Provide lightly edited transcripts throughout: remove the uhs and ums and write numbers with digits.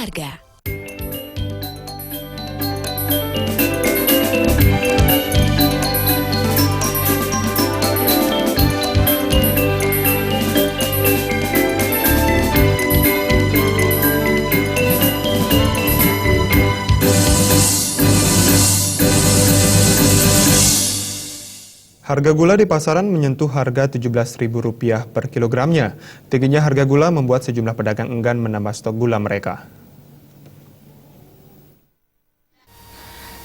harga. Harga gula di pasaran menyentuh harga Rp17.000 per kilogramnya. Tingginya harga gula membuat sejumlah pedagang enggan menambah stok gula mereka.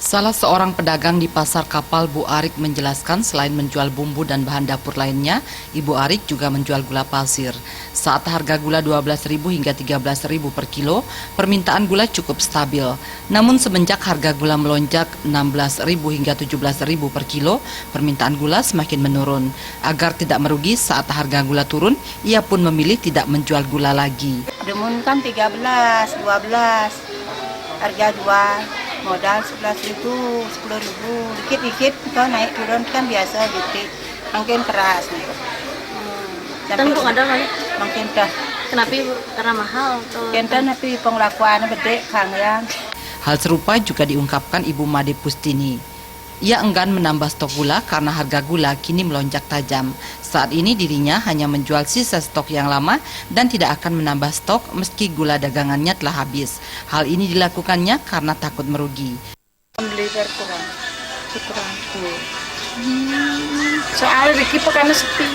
Salah seorang pedagang di Pasar Kapal, Bu Arik, menjelaskan selain menjual bumbu dan bahan dapur lainnya, Ibu Arik juga menjual gula pasir. Saat harga gula Rp12.000 hingga Rp13.000 per kilo, permintaan gula cukup stabil. Namun semenjak harga gula melonjak Rp16.000 hingga Rp17.000 per kilo, permintaan gula semakin menurun. Agar tidak merugi saat harga gula turun, ia pun memilih tidak menjual gula lagi. Demun kan 13, 12, harga jual modal 11.000, 10.000, dikit-dikit kalau naik turun kan biasa gitu, makin keras nih. Tentu ada lagi. Makin dah. Kenapa Ibu? Karena mahal atau? Kenten tapi penglaksuan gede kang yang. Hal serupa juga diungkapkan Ibu Made Pustini. Ia enggan menambah stok gula karena harga gula kini melonjak tajam. Saat ini dirinya hanya menjual sisa stok yang lama dan tidak akan menambah stok meski gula dagangannya telah habis. Hal ini dilakukannya karena takut merugi. Beli berkurang. Soal Riki pekan sepi.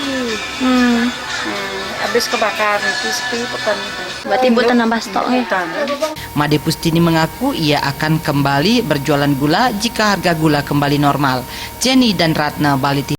Habis kebakar Riki sepi pekan itu. Berarti Ibu nambah stok ya? Made Pustini mengaku ia akan kembali berjualan gula jika harga gula kembali normal. Jenny dan Ratna, Bali TV.